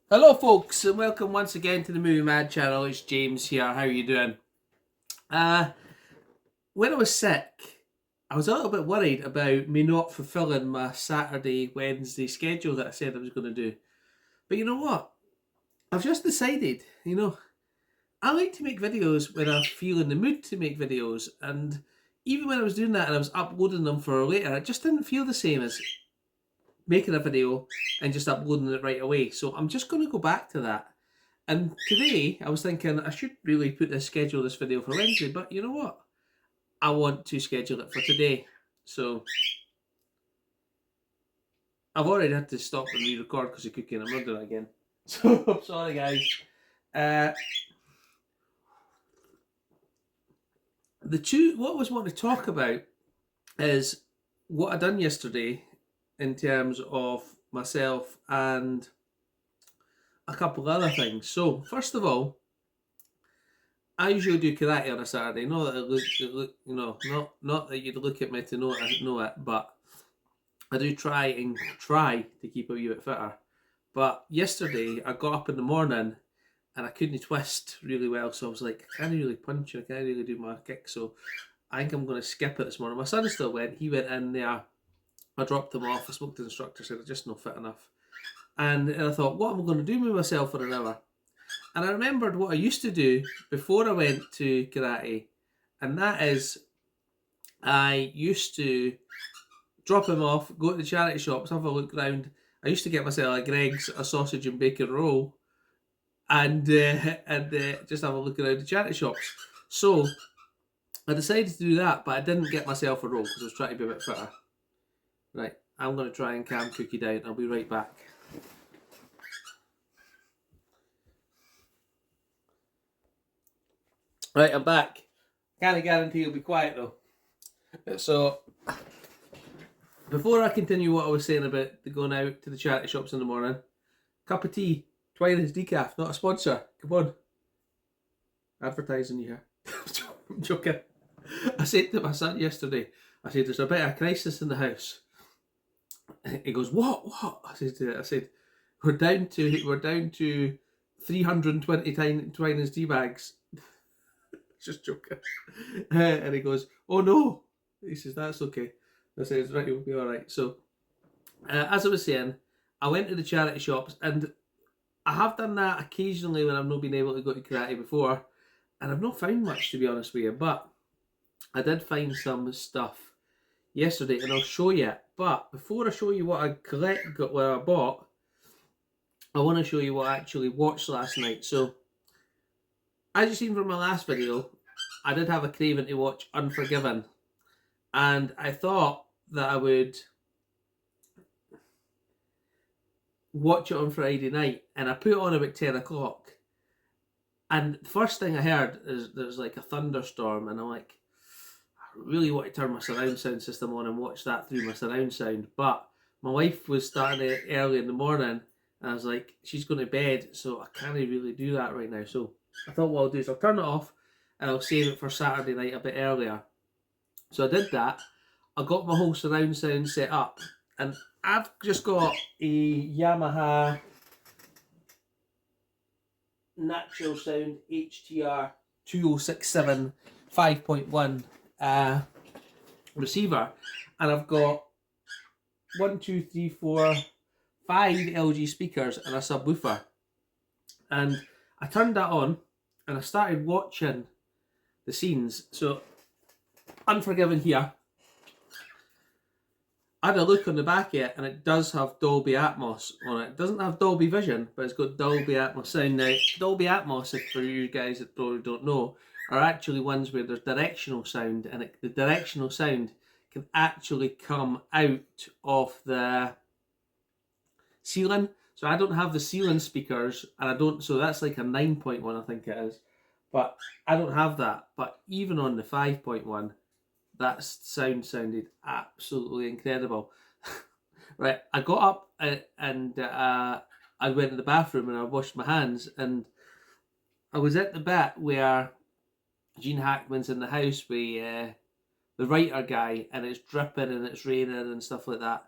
Hello folks and welcome once again to the Movie Mad channel. It's James here. How are you doing? Uh, when I was sick, I was a little bit worried about me not fulfilling my Saturday, Wednesday schedule that I said I was going to do. But you know what? I've just decided, I like to make videos when I feel in the mood to make videos. And even when I was doing that and I was uploading them for later, it just didn't feel the same as making a video and just uploading it right away. So I'm just going to go back to that. And today I was thinking I should really schedule this video for Wednesday, but you know what? I want to schedule it for today. So I've already had to stop and re-record because of cooking. I'm not doing it again. So I'm sorry guys. Uh, what I was wanting to talk about is what I done yesterday in terms of myself and a couple of other things. So first of all, I usually do karate on a Saturday. Not that not that you'd look at me to know it, but I do try to keep a wee bit fitter. But yesterday I got up in the morning and I couldn't twist really well, so I was like, I can't really punch and I can't really do my kick, so I think I'm going to skip it this morning. My son still went. He went in there. I dropped him off. I spoke to the instructor, said I'm just not fit enough. And I thought, what am I going to do with myself for an hour? And I remembered what I used to do before I went to karate, and that is I used to drop him off, go to the charity shops, have a look round. I used to get myself a Greg's, a sausage and bacon roll, and just have a look around the charity shops. So I decided to do that, but I didn't get myself a roll because I was trying to be a bit fitter. Right, I'm going to try and calm Cookie down. I'll be right back. Right, I'm back. Can't guarantee you'll be quiet though. So, before I continue what I was saying about going out to the charity shops in the morning, cup of tea, Twinings decaf, not a sponsor. Come on. Advertising you here. I'm joking. I said to my son yesterday, I said, there's a bit of a crisis in the house. He goes, what? I said, we're down to 320 Twinings tea bags. Just joking. And he goes, oh no. He says, that's okay. I says, right, you'll be all right. So, as I was saying, I went to the charity shops, and I have done that occasionally when I've not been able to go to karate before, and I've not found much, to be honest with you. But I did find some stuff yesterday, and I'll show you. But before I show you what what I bought, I want to show you what I actually watched last night. So, as you've seen from my last video, I did have a craving to watch Unforgiven, and I thought that I would watch it on Friday night, and I put it on about 10 o'clock. And the first thing I heard is there's like a thunderstorm, and I'm like, I really want to turn my surround sound system on and watch that through my surround sound. But my wife was starting it early in the morning, and I was like, she's going to bed, so I can't really do that right now. So I thought what I'll do is I'll turn it off and I'll save it for Saturday night a bit earlier. So I did that. I got my whole surround sound set up, and I've just got a Yamaha Natural Sound HTR 2067 5.1 receiver, and I've got 1, 2, 3, 4, 5 LG speakers and a subwoofer. And I turned that on and I started watching the scenes. So, Unforgiven here. I had a look on the back of it, and it does have Dolby Atmos on it. It doesn't have Dolby Vision, but it's got Dolby Atmos sound. Now, Dolby Atmos, if for you guys that probably don't know, are actually ones where there's directional sound, and the directional sound can actually come out of the ceiling. So I don't have the ceiling speakers, and I don't. So that's like a 9.1, I think it is. But I don't have that. But even on the 5.1, that sound sounded absolutely incredible. Right, I got up and I went to the bathroom and I washed my hands, and I was at the bit where Gene Hackman's in the house with the writer guy, and it's dripping and it's raining and stuff like that.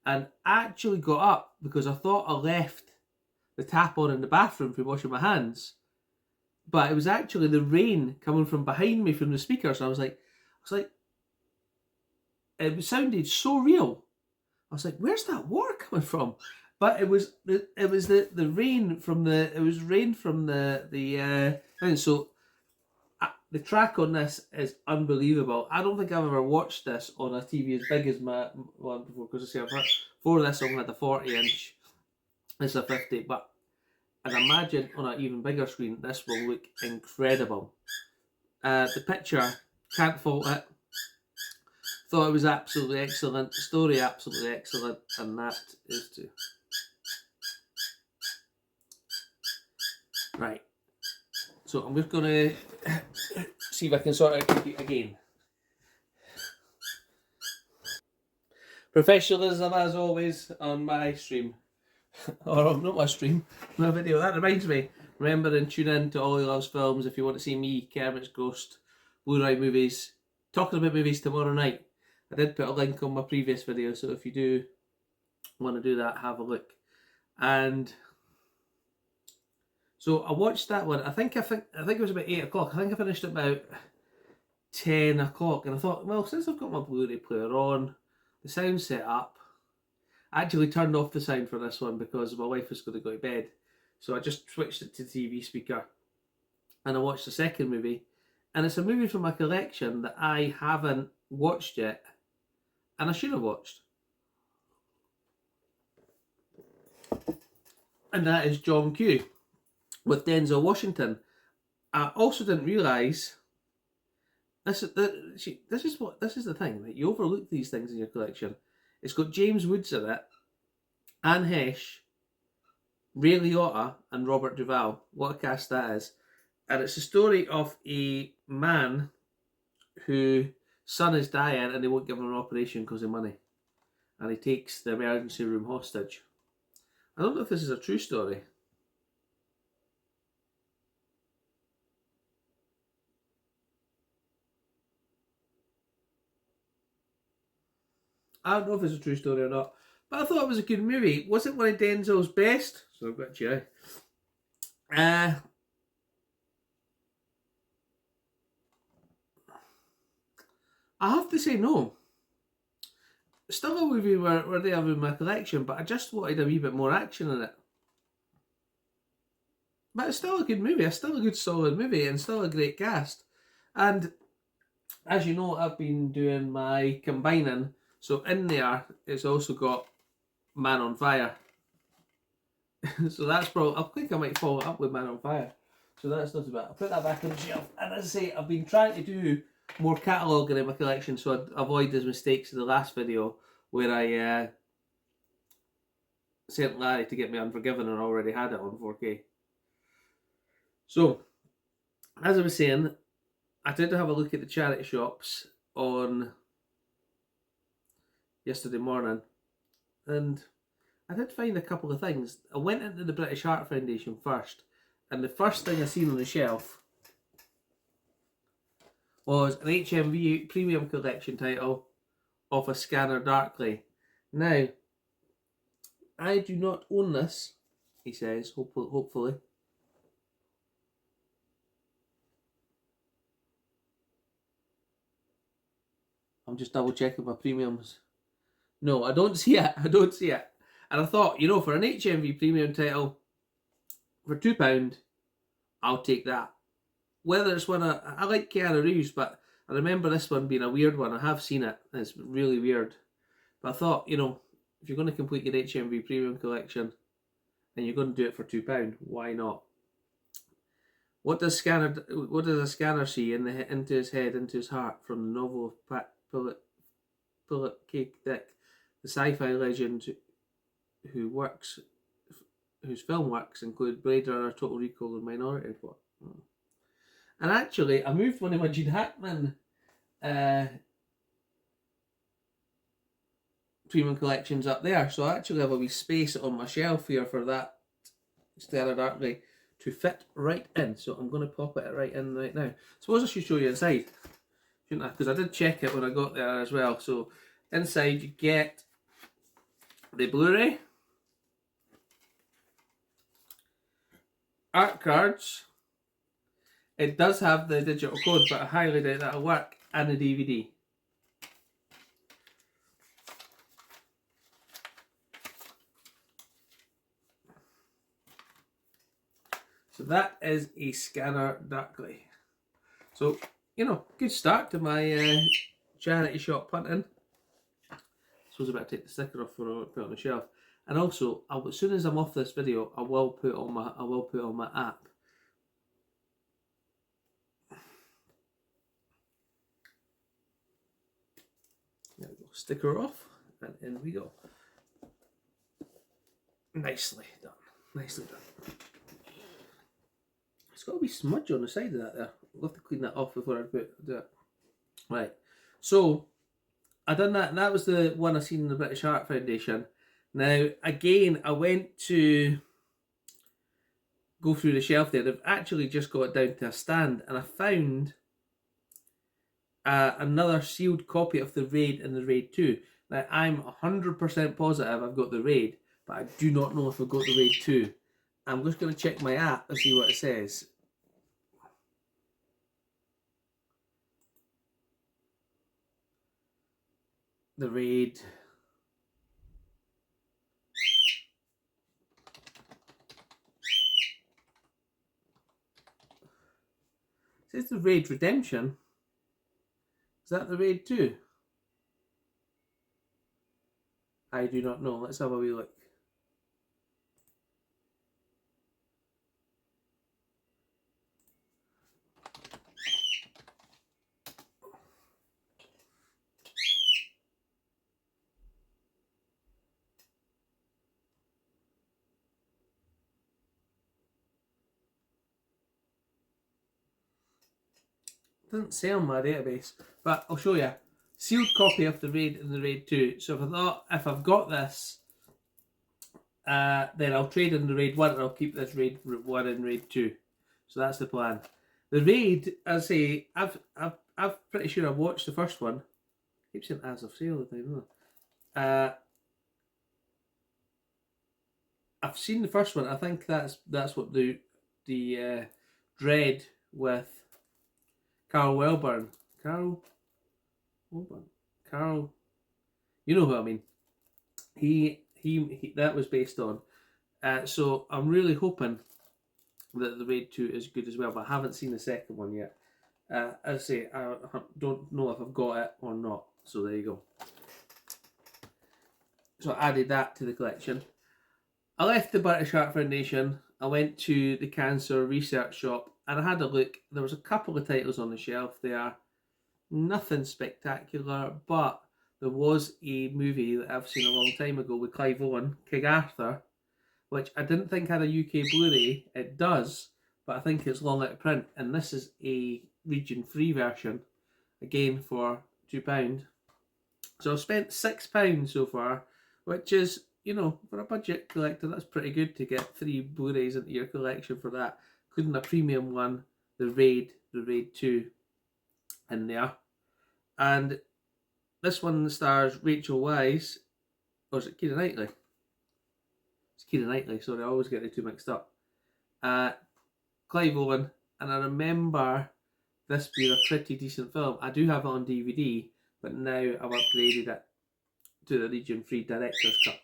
And I actually got up because I thought I left the tap on in the bathroom for washing my hands, but it was actually the rain coming from behind me from the speakers. I was like, it sounded so real. I was like, where's that water coming from? But it was the rain from the and so the track on this is unbelievable. I don't think I've ever watched this on a TV as big as my one before, because I say before this I had a 40-inch. It's a 50, but I'd imagine on an even bigger screen this will look incredible. The picture, can't fault it. Thought it was absolutely excellent. The story absolutely excellent, and that is too. Right. So I'm just gonna see if I can sort out again. Professionalism as always on my stream. Or not my stream, my video. That reminds me. Remember and tune in to Ollie Loves Films if you want to see me, Kermit's Ghost, Blu-ray movies, talking about movies tomorrow night. I did put a link on my previous video, so if you do want to do that, have a look. And so I watched that one. I think it was about 8 o'clock. I think I finished at about 10 o'clock, and I thought, well, since I've got my Blu-ray player on, the sound set up, I actually turned off the sound for this one because my wife was going to go to bed. So I just switched it to the TV speaker and I watched the second movie. And it's a movie from my collection that I haven't watched yet, and I should have watched. And that is John Q with Denzel Washington. I also didn't realise this is the thing, that you overlook these things in your collection. It's got James Woods in it, Anne Heche, Ray Liotta, and Robert Duvall. What a cast that is. And it's a story of a man whose son is dying and they won't give him an operation because of money. And he takes the emergency room hostage. I don't know if this is a true story. I don't know if it's a true story or not, but I thought it was a good movie. Was it one of Denzel's best? So I've got you. I have to say no. Still a movie where they have in my collection, but I just wanted a wee bit more action in it. But it's still a good movie. It's still a good solid movie, and still a great cast. And as you know, I've been doing my combining. So in there, it's also got Man on Fire. So that's probably, I think I might follow it up with Man on Fire. So that's not too bad. I'll put that back on the shelf. And as I say, I've been trying to do more cataloguing in my collection so I'd avoid those mistakes in the last video where I sent Larry to get me Unforgiven and already had it on 4K. So, as I was saying, I did have a look at the charity shops on yesterday morning, and I did find a couple of things. I went into the British Heart Foundation first, and the first thing I seen on the shelf was an HMV Premium Collection title of A Scanner Darkly. Now, I do not own this, he says, hopefully. I'm just double checking my premiums. No, I don't see it. I don't see it. And I thought, you know, for an HMV premium title, for £2, I'll take that. Whether it's one I like Keanu Reeves, but I remember this one being a weird one. I have seen it. It's really weird. But I thought, you know, if you're going to complete your HMV premium collection and you're going to do it for £2, why not? What does a scanner see into his head, into his heart, from the novel of Pat Philip K. Dick, the sci-fi legend whose film works include Blade Runner, Total Recall, and Minority Report. And actually, I moved one of my Gene Hackman premium collections up there, so I actually have a wee space on my shelf here for that Stellar Darkly to fit right in. So I'm going to pop it right in right now. Suppose I should show you inside, shouldn't I? Because I did check it when I got there as well. So inside you get the Blu-ray, art cards. It does have the digital code, but I highly doubt that'll work, and the DVD. So that is a Scanner Darkly. So, you know, good start to my charity shop hunting. I suppose I better take the sticker off for put it on the shelf. And also, as soon as I'm off this video, I will put on my app. There we go. Sticker off, and in we go. Nicely done. Nicely done. It's got a wee smudge on the side of that there. I'll have to clean that off before I do it. Right. So, I done that, and that was the one I seen in the British Heart Foundation. Now, again, I went to go through the shelf there. They've actually just got it down to a stand, and I found another sealed copy of the Raid and the Raid 2. Now, I'm 100% positive I've got the Raid, but I do not know if I've got the Raid 2. I'm just going to check my app and see what it says. The Raid. It says the Raid Redemption. Is that the Raid 2? I do not know. Let's have a wee look. Doesn't say on my database, but I'll show you. Sealed copy of the Raid and the Raid 2. So if I've got this, then I'll trade in the Raid 1 and I'll keep this Raid 1 and Raid 2. So that's the plan. The Raid, as I say, I'm pretty sure I've watched the first one. I keep saying as of sale all the time. I've seen the first one. I think that's what the Dread with Carl Wellburn. Carl, you know who I mean. He that was based on. So I'm really hoping that the Raid 2 is good as well, but I haven't seen the second one yet. As I say, I don't know if I've got it or not. So there you go. So I added that to the collection. I left the British Heart Foundation. I went to the Cancer Research Shop and I had a look. There was a couple of titles on the shelf there. Nothing spectacular, but there was a movie that I've seen a long time ago with Clive Owen, King Arthur, which I didn't think had a UK Blu-ray. It does, but I think it's long out of print. And this is a region-free version, again for £2. So I've spent £6 so far, which is, you know, for a budget collector, that's pretty good to get 3 Blu-rays into your collection for that. Including a premium one, the Raid 2 in there. And this one stars Rachel Weisz, or is it Keira Knightley? It's Keira Knightley, sorry, I always get the two mixed up. Clive Owen, and I remember this being a pretty decent film. I do have it on DVD, but now I've upgraded it to the region free director's cut.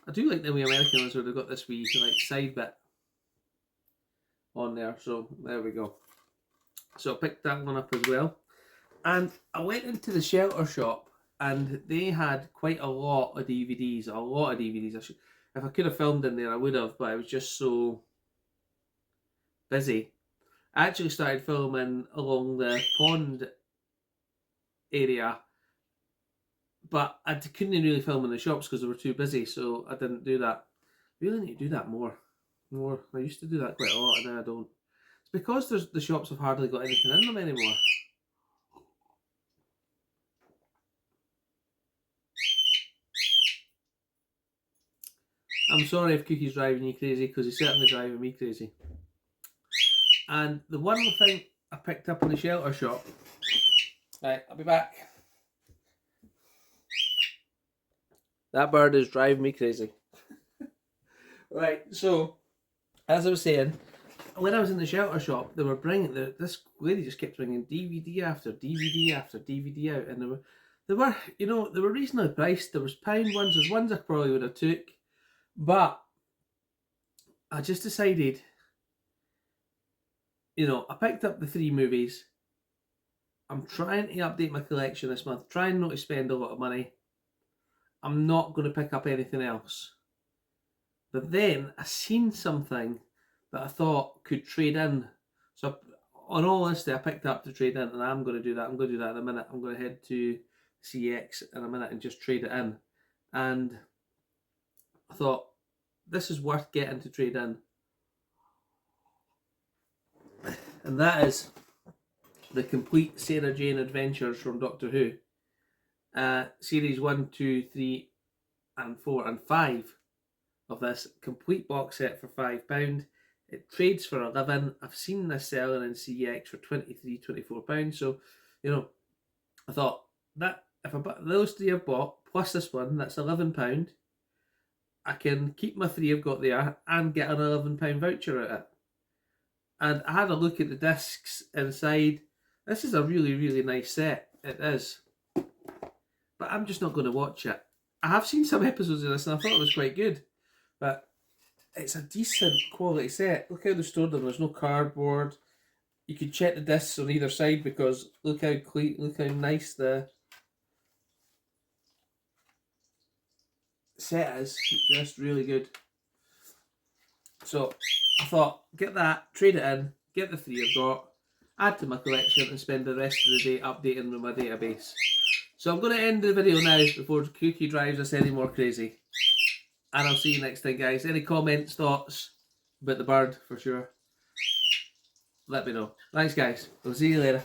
I do like the wee American ones where they've got this wee like side bit on there, so there we go. So I picked that one up as well. And I went into the shelter shop and they had quite a lot of DVDs. If I could have filmed in there, I would have, but I was just so busy. I actually started filming along the pond area, but I couldn't really film in the shops because they were too busy, so I didn't do that. I really need to do that more. I used to do that quite a lot, and now I don't. It's because the shops have hardly got anything in them anymore. I'm sorry if Cookie's driving you crazy, because he's certainly driving me crazy. And the one thing I picked up in the shelter shop, right, I'll be back. That bird is driving me crazy. Right, so, as I was saying, when I was in the shelter shop, they were bringing this lady just kept bringing DVD after DVD after DVD out, and they were reasonably priced. There was pound ones, there's ones I probably would have took, but I just decided, I picked up the 3 movies. I'm trying to update my collection this month, trying not to spend a lot of money. I'm not going to pick up anything else. But then I seen something that I thought could trade in. So on all this, I picked up to trade in, and I'm going to do that. I'm going to do that in a minute. I'm going to head to CX in a minute and just trade it in. And I thought, this is worth getting to trade in. And that is the complete Sarah Jane Adventures from Doctor Who. Series 1, 2, 3, and 4, and 5 of this complete box set for £5. It trades for 11. I've seen this selling in CX for £23, £24. So, I thought that if I bought those 3 I've bought, plus this one, that's £11. I can keep my 3 I've got there and get an £11 voucher out of it. And I had a look at the discs inside. This is a really, really nice set. It is. But I'm just not going to watch it. I have seen some episodes of this and I thought it was quite good. But it's a decent quality set. Look how they stored them. There's no cardboard. You can check the discs on either side because look how clean, look how nice the set is. Just really good. So I thought, get that, trade it in, get the 3 I've got, add to my collection and spend the rest of the day updating my database. So I'm going to end the video now before Cookie drives us any more crazy. And I'll see you next time, guys. Any comments, thoughts about the bird, for sure, let me know. Thanks, guys. I'll see you later.